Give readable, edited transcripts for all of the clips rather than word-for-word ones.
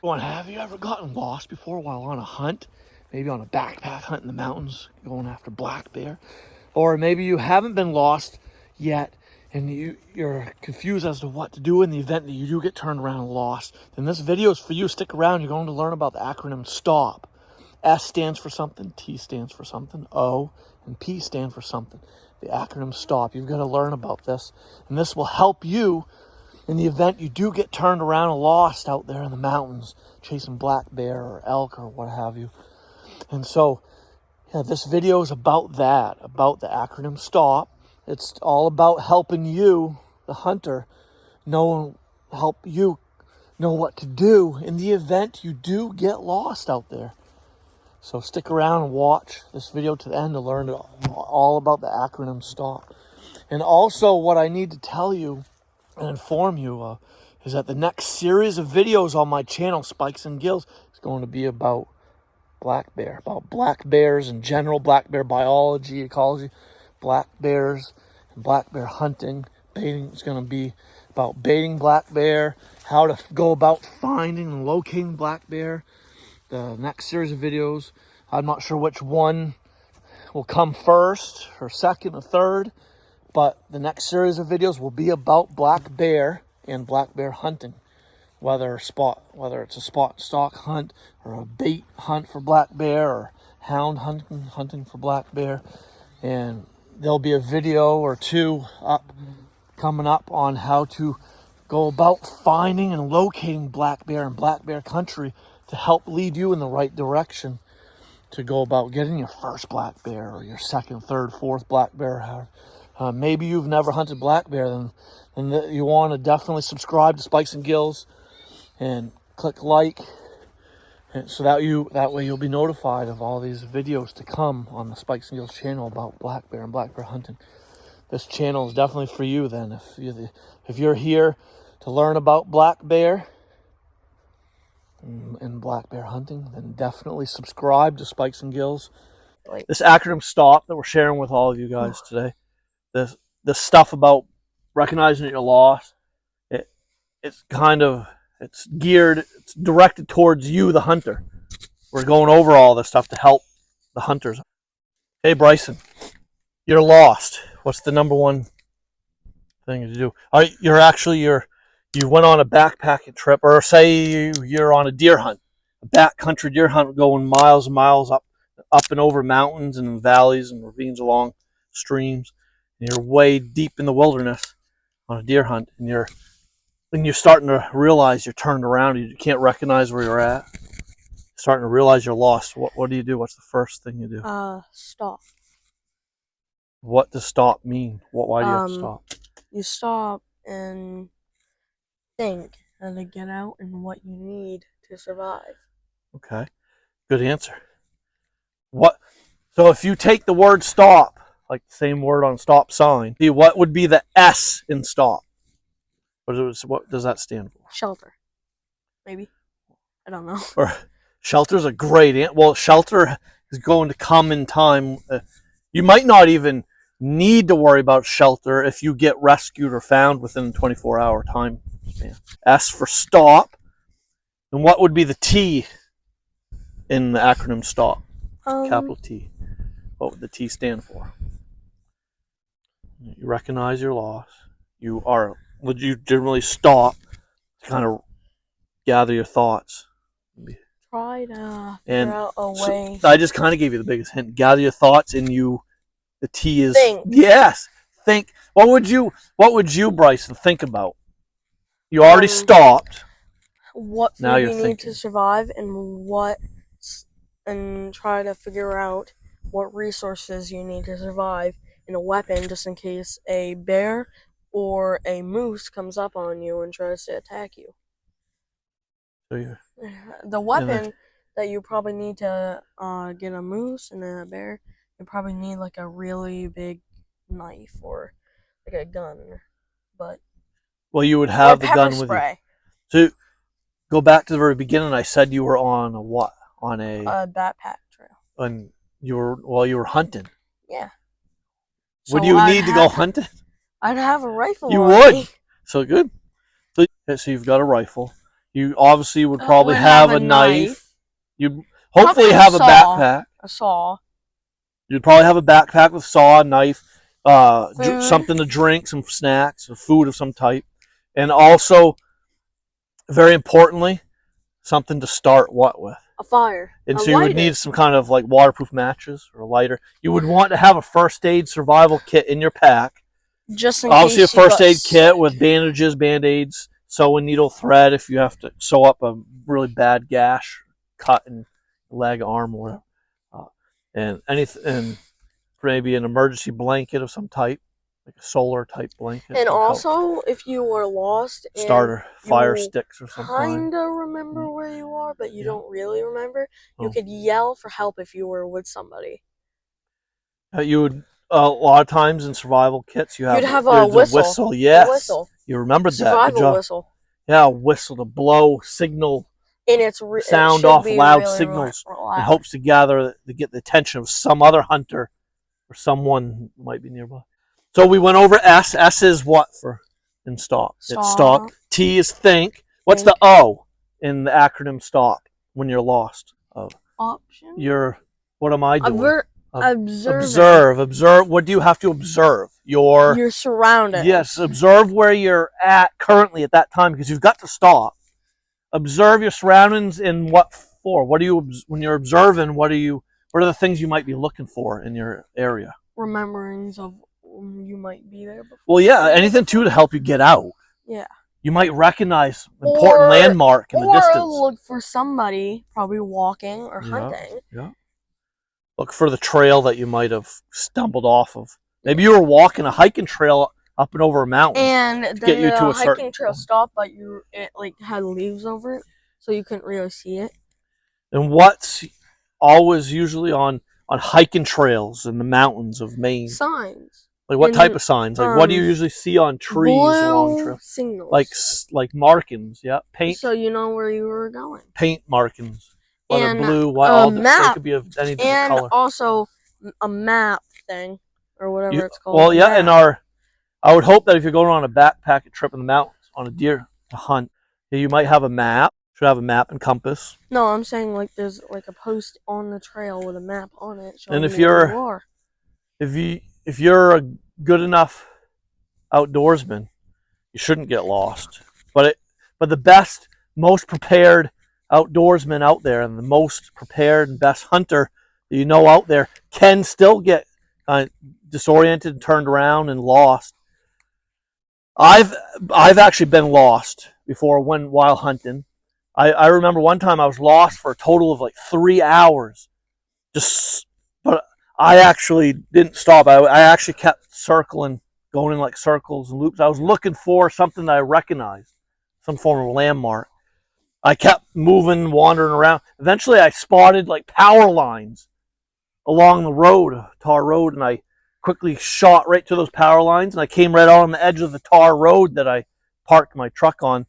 Have you ever gotten lost before while on a hunt? Maybe on a backpack hunt in the mountains, going after black bear. Or maybe you haven't been lost yet and you're confused as to what to do in the event that you do get turned around and lost. Then this video is for you. Stick around. You're going to learn about the acronym STOP. S stands for something, T stands for something, O and P stand for something. The acronym STOP. You've got to learn about this. And this will help you in the event you do get turned around and lost out there in the mountains, chasing black bear or elk or what have you. And so, yeah, this video is about that, about the acronym STOP. It's all about helping you, the hunter, help you know what to do in the event you do get lost out there. So stick around and watch this video to the end to learn all about the acronym STOP. And also what I need to tell you and inform you is that the next series of videos on my channel, Spikes and Gills, is going to be about black bear, about black bears in general, black bear biology, ecology, black bears and black bear hunting. Baiting is going to be about baiting black bear, how to go about finding and locating black bear. The next series of videos, I'm not sure which one will come first or second or third, but the next series of videos will be about black bear and black bear hunting. Whether it's a spot and stalk hunt or a bait hunt for black bear or hound hunting for black bear. And there'll be a video or two coming up on how to go about finding and locating black bear in black bear country to help lead you in the right direction to go about getting your first black bear or your second, third, fourth black bear. Maybe you've never hunted black bear, then you want to definitely subscribe to Spikes and Gills and click like, and so that way you'll be notified of all these videos to come on the Spikes and Gills channel about black bear and black bear hunting. This channel is definitely for you then. If you're here to learn about black bear and black bear hunting, then definitely subscribe to Spikes and Gills. This acronym STOP that we're sharing with all of you guys today, this stuff about recognizing that you're lost, it's directed towards you, the hunter. We're going over all this stuff to help the hunters. Hey Bryson, you're lost. What's the number one thing to do? You went on a backpacking trip, or say you're on a deer hunt, a backcountry deer hunt, going miles and miles up and over mountains and valleys and ravines along streams. And you're way deep in the wilderness on a deer hunt, and you're starting to realize you're turned around. You can't recognize where you're at. Starting to realize you're lost. What do you do? What's the first thing you do? Stop. What does stop mean? Why do you have to stop? You stop and think how to get out and what you need to survive. Okay, good answer. So if you take the word stop, like the same word on stop sign, what would be the S in stop? What does that stand for? Shelter. Maybe. I don't know. Or shelter's a great answer. Well, shelter is going to come in time. You might not even need to worry about shelter if you get rescued or found within a 24-hour time span. S for stop. And what would be the T in the acronym STOP? Capital T. What would the T stand for? You recognize your loss. Would you generally stop to kind of gather your thoughts? Try to figure out a way. So I just kind of gave you the biggest hint. Gather your thoughts, and the T is think. Yes. Think. What would you, Bryson, think about? You already stopped. What food you need to survive, and try to figure out what resources you need to survive, and a weapon just in case a bear or a moose comes up on you and tries to attack you. So the weapon that you probably need to get a moose and a bear, you probably need like a really big knife or like a gun. You would have the gun with spray. You. So go back to the very beginning. I said you were on a what? On a backpack trail. And you were hunting. Yeah. Would you need to go hunting? I'd have a rifle. You would. So good. So you've got a rifle. You obviously would probably have a knife. You'd hopefully Probably have a backpack. A saw. You'd probably have a backpack with saw, knife, Food. something to drink, some snacks, or food of some type, and also, very importantly, something to start what with. A fire. And a so you lighter. would need some kind of like waterproof matches or a lighter. You would want to have a first aid survival kit in your pack. Just in Obviously, case a first aid sick. kit with bandages, band-aids, sewing needle, thread if you have to sew up a really bad gash, cut in leg, arm, or whatever. And anything, and maybe an emergency blanket of some type, like a solar type blanket. And also, if you were lost, starter fire sticks or something. Kinda remember where you are, but you don't really remember. You could yell for help if you were with somebody. You would a lot of times in survival kits you have. You'd have a whistle. Yes, a whistle. You remembered that. Survival whistle. Yeah, a whistle to blow signal. And it's sound off loud really signals in hopes to get the attention of some other hunter or someone who might be nearby. So we went over S. S is what for in stop? It's stop. T is think. What's the O in the acronym stop when you're lost? Option. What am I doing? Observe. Observe. What do you have to observe? Your surroundings. Yes, observe where you're at currently at that time because you've got to stop. Observe your surroundings in what for? What do you when you're observing? What are the things you might be looking for in your area? Rememberings of you might be there before. Well, yeah, anything too to help you get out. Yeah. You might recognize important landmark in the distance. Or look for somebody probably walking or hunting. Yeah. Look for the trail that you might have stumbled off of. Maybe you were walking a hiking trail up and over a mountain, and then get you to a hiking trail stopped, but it had leaves over it, so you couldn't really see it. And what's always usually on hiking trails in the mountains of Maine? Signs. Like what type of signs? Like what do you usually see on trees along trails? Signals. Like markings, yeah. Paint. So you know where you were going. Paint markings. Whether blue, white, they could be of any different color. And also a map thing or whatever it's called. Well, yeah, and I would hope that if you're going on a backpacking trip in the mountains on a deer to hunt, you might have a map. Should have a map and compass. No, I'm saying like there's like a post on the trail with a map on it. And if you're a good enough outdoorsman, you shouldn't get lost. But the best, most prepared outdoorsman out there and the most prepared and best hunter that you know out there can still get disoriented, turned around, and lost. I've actually been lost before while hunting. I remember one time I was lost for a total of like 3 hours. But I actually didn't stop. I actually kept circling, going in like circles and loops. I was looking for something that I recognized, some form of landmark. I kept moving, wandering around. Eventually I spotted like power lines along the road, tar road, and I quickly shot right to those power lines, and I came right out on the edge of the tar road that I parked my truck on,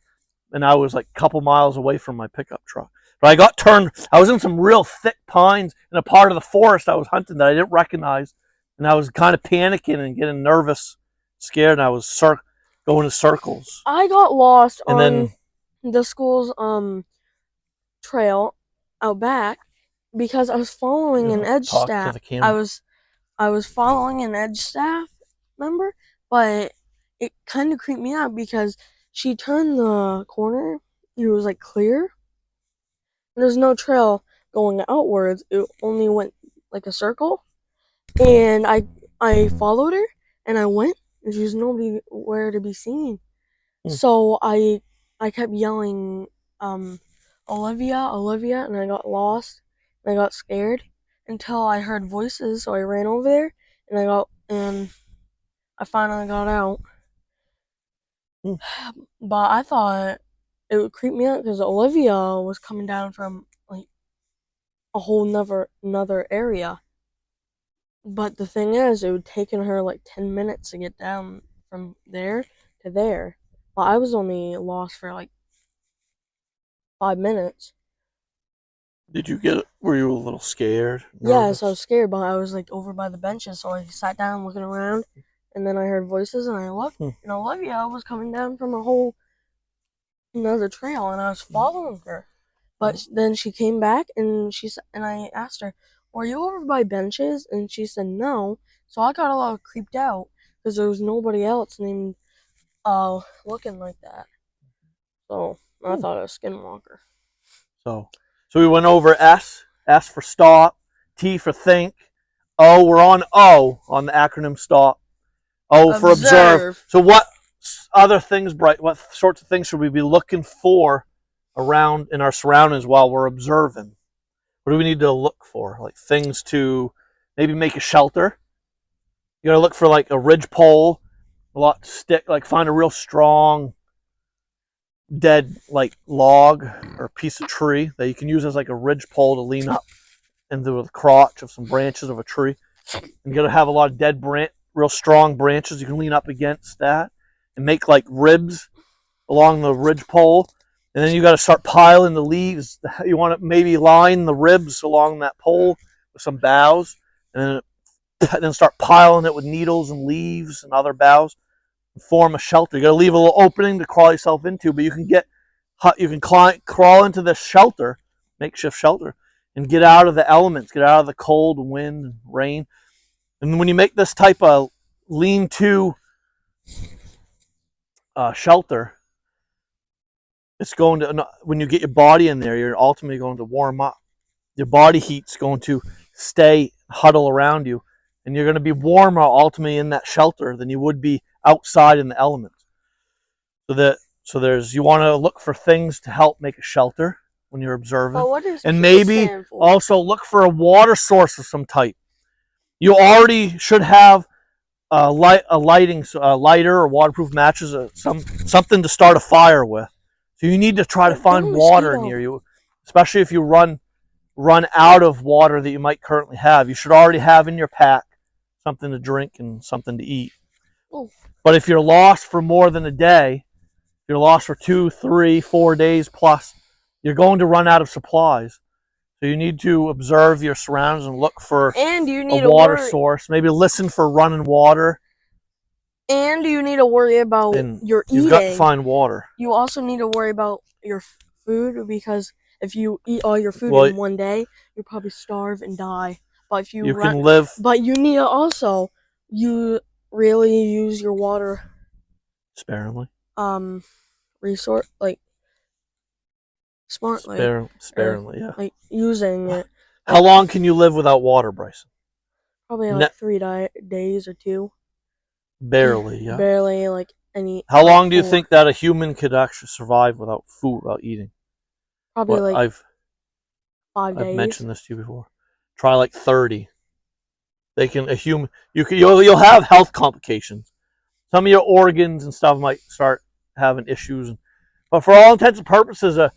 and I was like a couple miles away from my pickup truck. But I got turned. I was in some real thick pines in a part of the forest I was hunting that I didn't recognize, and I was kind of panicking and getting nervous, scared, and I was going in circles. I got lost on the school's trail out back because I was following an edge staff. I was following an edge staff, remember? But it kind of creeped me out because she turned the corner and it was like clear. There's no trail going outwards. It only went like a circle. And I followed her and I went and there was nowhere to be seen. So I kept yelling, Olivia, Olivia, and I got lost and I got scared until I heard voices, so I ran over there and I finally got out. But I thought it would creep me out because Olivia was coming down from like a whole another area. But the thing is, it would taken her like 10 minutes to get down from there to there. But I was only lost for like 5 minutes. Were you a little scared? Yes, I was scared, but I was like over by the benches, so I sat down looking around, and then I heard voices, and I looked, and Olivia was coming down from a whole another trail, and I was following her. But then she came back, and I asked her, "Were you over by benches?" And she said no. So I got a little creeped out because there was nobody else named looking like that. So I thought it was Skinwalker. So we went over S for stop, T for think, O, we're on O on the acronym STOP. O for observe. So what other things, Bright, what sorts of things should we be looking for around in our surroundings while we're observing? What do we need to look for? Like things to maybe make a shelter. You gotta look for like a ridge pole, a lot stick, like find a real strong dead like log or piece of tree that you can use as like a ridge pole to lean up into the crotch of some branches of a tree. And you gotta have a lot of dead real strong branches you can lean up against that and make like ribs along the ridge pole. And then you got to start piling the leaves. You want to maybe line the ribs along that pole with some boughs, and then start piling it with needles and leaves and other boughs and form a shelter. You got to leave a little opening to crawl yourself into, but you can crawl into this shelter, makeshift shelter, and get out of the elements, get out of the cold, wind, and rain. And when you make this type of lean-to shelter, it's going to, when you get your body in there, you're ultimately going to warm up. Your body heat's going to huddle around you, and you're going to be warmer ultimately in that shelter than you would be outside in the elements. You want to look for things to help make a shelter when you're observing. But what does and maybe also look for a water source of some type. You already should have a lighter or waterproof matches, something to start a fire with. So you need to try to find water near you, especially if you run out of water that you might currently have. You should already have in your pack something to drink and something to eat. Oh. But if you're lost for more than a day, if you're lost for 2, 3, 4 days plus, you're going to run out of supplies. So you need to observe your surroundings and look for a water source. Maybe listen for running water. And you need to worry about your eating. You've got to find water. You also need to worry about your food, because if you eat all your food in one day, you'll probably starve and die. But if you can live. But you need to also really use your water sparingly. Resort like smartly. Sparingly, yeah. Like using it. How long can you live without water, Bryson? Probably like 3 days or 2. Barely, yeah. Barely, like any. How long do you think that a human could actually survive without food, without eating? Probably 5 days. I've mentioned this to you before. Try like 30. You'll have health complications. Some of your organs and stuff might start having issues. But for all intents and purposes, a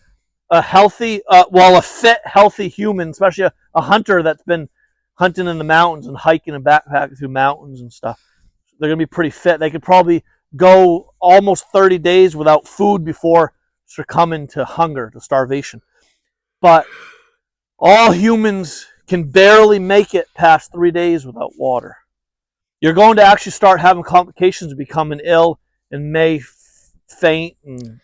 fit, healthy human, especially a hunter that's been hunting in the mountains and hiking and backpacking through mountains and stuff, they're going to be pretty fit. They could probably go almost 30 days without food before succumbing to hunger, to starvation. But all humans can barely make it past 3 days without water. You're going to actually start having complications, becoming ill, and may faint and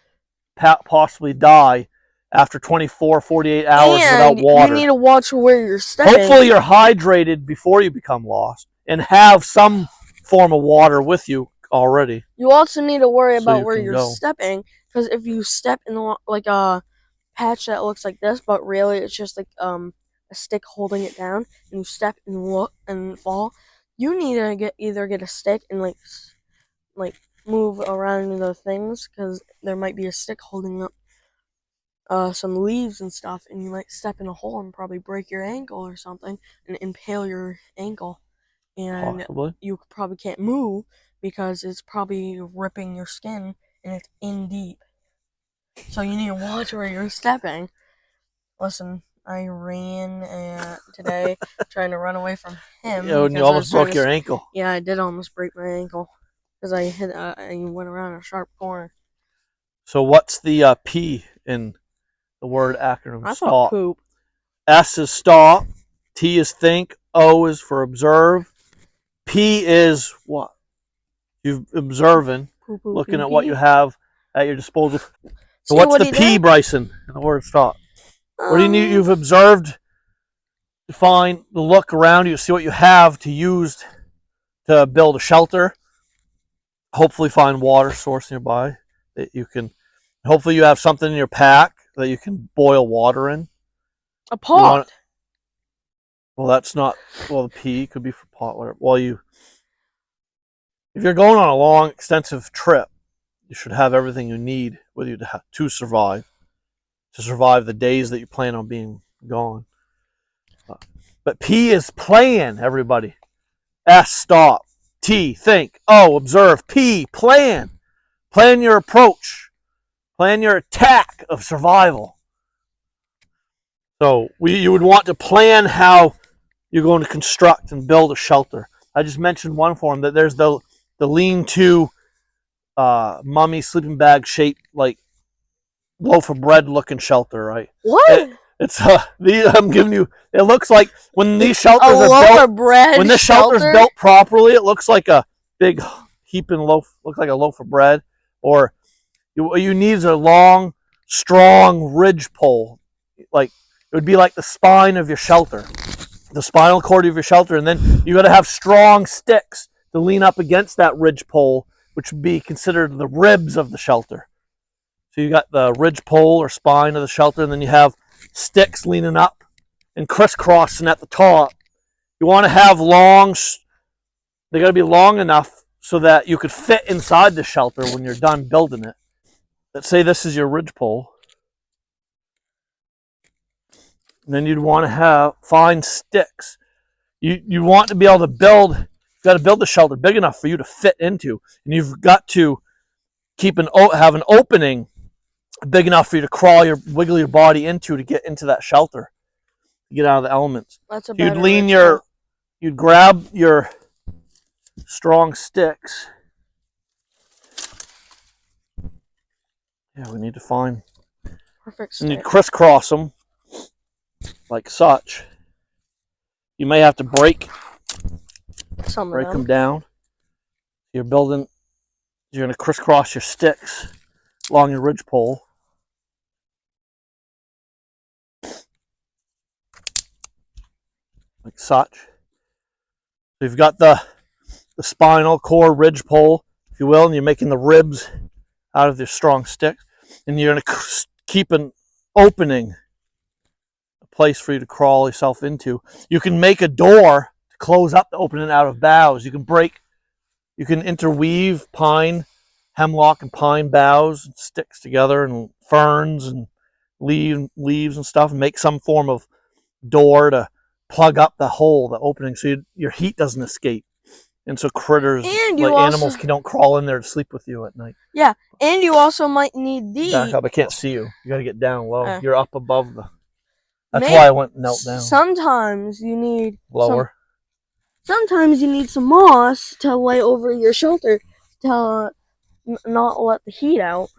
possibly die after 24, 48 hours without water. You need to watch where you're stepping. Hopefully you're hydrated before you become lost and have some form of water with you already. You also need to worry about where you're stepping, because if you step in like a patch that looks like this, but really it's just like a stick holding it down, and you step and look and fall, you need to either get a stick and like move around the things, because there might be a stick holding up some leaves and stuff, and you might step in a hole and probably break your ankle or something and impale your ankle. And possibly. You probably can't move because it's probably ripping your skin and it's in deep. So you need to watch where you're stepping. Listen, I ran today trying to run away from him. Yeah, and you almost broke your ankle. Yeah, I did almost break my ankle because I went around a sharp corner. So what's the P in the word acronym? I STOP. thought poop. S is stop. T is think. O is for observe. P is what? You're observing, looking at what you have at your disposal So what's the P, Bryson, in the word stop? What do you need? You've observed to find the look around you, see what you have to use to build a shelter. Hopefully find water source nearby that you can, hopefully you have something in your pack that you can boil water in. A pot. Well, that's not, well, the P could be for pot, whatever. Well, if you're going on a long, extensive trip, you should have everything you need with you to survive the days that you plan on being gone. But P is plan, everybody. S, stop. T, think. O, observe. P, plan. Plan your approach. Plan your attack of survival. So you would want to plan how you're going to construct and build a shelter. I just mentioned one form, that there's the lean-to mummy sleeping bag shaped like loaf of bread looking shelter, right? What? I'm giving you. It looks like when these shelters are built. When this shelter's built properly, it looks like a big heaping loaf. Looks like a loaf of bread. Or what you need is a long, strong ridge pole. Like it would be like the spine of your shelter, the spinal cord of your shelter, and then you got to have strong sticks to lean up against that ridge pole, which would be considered the ribs of the shelter. So you got the ridge pole or spine of the shelter, and then you have sticks leaning up and crisscrossing at the top. You want to have they got to be long enough so that you could fit inside the shelter when you're done building it. Let's say this is your ridge pole. And then you'd want to find sticks. You want to be able to build, you've got to build the shelter big enough for you to fit into. And you've got to have an opening big enough for you to wiggle your body into to get into that shelter, to get out of the elements. That's a you'd grab your strong sticks. Yeah, we need to find perfect. And you crisscross them like such. You may have to break them down. You're going to crisscross your sticks along your ridge pole. Like such. So you've got the spinal cord ridge pole, if you will, and you're making the ribs out of your strong sticks. And you're going to keep an opening, a place for you to crawl yourself into. You can make a door to close up the opening out of boughs. You can interweave hemlock and pine boughs and sticks together, and ferns and leaves and stuff, and make some form of door to plug up the opening, so your heat doesn't escape. And so critters, animals, don't crawl in there to sleep with you at night. Yeah, and you also might need these. Back up, I can't see you. You got to get down low. You're up above That's why I went and knelt down. Sometimes you need lower. Sometimes you need some moss to lay over your shelter to not let the heat out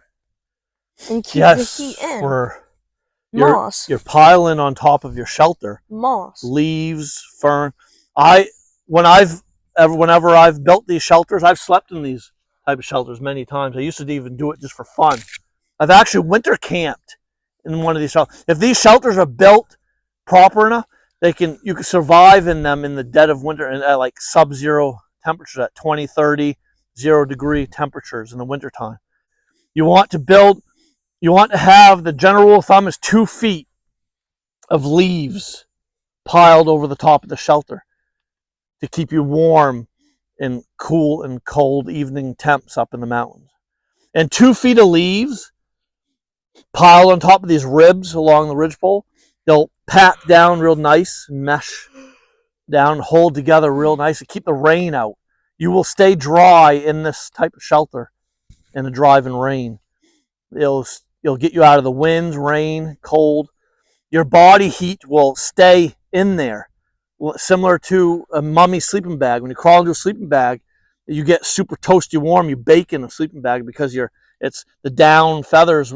and keep the heat in. You're piling on top of your shelter. Moss. Leaves, fern. Whenever I've built these shelters, I've slept in these type of shelters many times. I used to even do it just for fun. I've actually winter camped in one of these shelters. If these shelters are built proper enough, you can survive in them in the dead of winter and at like sub-zero temperatures, at 20, 30, 0-degree temperatures in the wintertime. You want to have, the general rule of thumb is 2 feet of leaves piled over the top of the shelter to keep you warm in cool and cold evening temps up in the mountains. And 2 feet of leaves piled on top of these ribs along the ridgepole, they'll pack down real nice, mesh down, hold together real nice, and keep the rain out. You will stay dry in this type of shelter in the driving rain. It'll get you out of the winds, rain, cold. Your body heat will stay in there, similar to a mummy sleeping bag. When you crawl into a sleeping bag, you get super toasty warm. You bake in a sleeping bag because it's the down feathers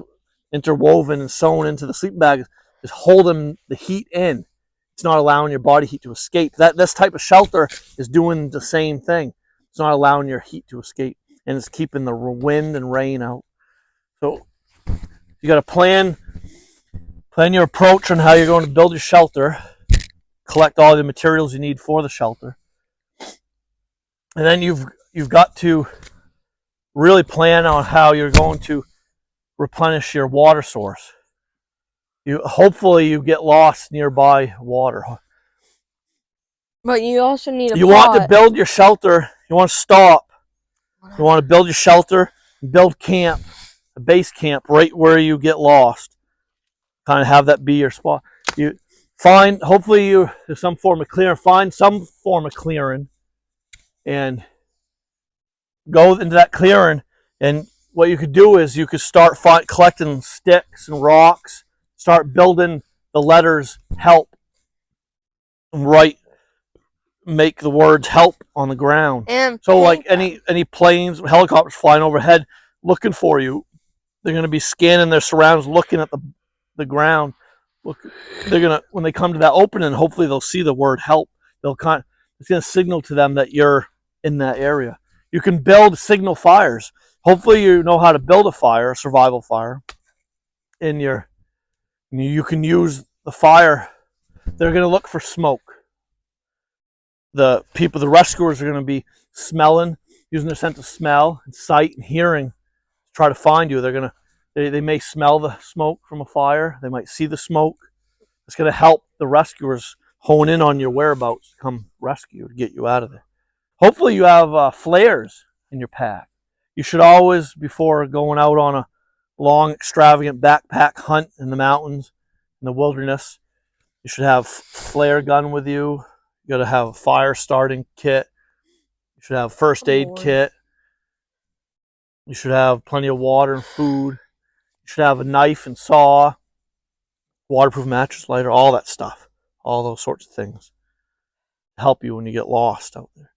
interwoven and sewn into the sleeping bag is holding the heat in. It's not allowing your body heat to escape. This type of shelter is doing the same thing. It's not allowing your heat to escape, and it's keeping the wind and rain out. So You got to plan your approach on how you're going to build your shelter, collect all the materials you need for the shelter, and then you've got to really plan on how you're going to replenish your water source. Hopefully you get lost nearby water. But you also need a You pot. want to build your shelter. You want to stop. You want to build your shelter, build camp, a base camp right where you get lost. Kind of have that be your spot. You find, hopefully there's some form of clearing. Find some form of clearing and go into that clearing. And what you could do is you could start collecting sticks and rocks, start building the letters help, and make the words help on the ground. And so like any planes, helicopters flying overhead looking for you, they're going to be scanning their surroundings, looking at the ground. They're going to, when they come to that opening, hopefully they'll see the word help. It's going to signal to them that you're in that area. You can build signal fires. Hopefully you know how to build a fire, a survival fire. You can use the fire. They're going to look for smoke. The rescuers are going to be smelling, using their sense of smell and sight and hearing to try to find you. They may smell the smoke from a fire. They might see the smoke. It's going to help the rescuers hone in on your whereabouts, come rescue, to get you out of there. Hopefully you have flares in your pack. You should always, before going out on a long, extravagant backpack hunt in the mountains, in the wilderness, you should have flare gun with you. You got to have a fire starting kit. You should have a first aid kit. You should have plenty of water and food. You should have a knife and saw, waterproof mattress, lighter, all that stuff. All those sorts of things to help you when you get lost out there.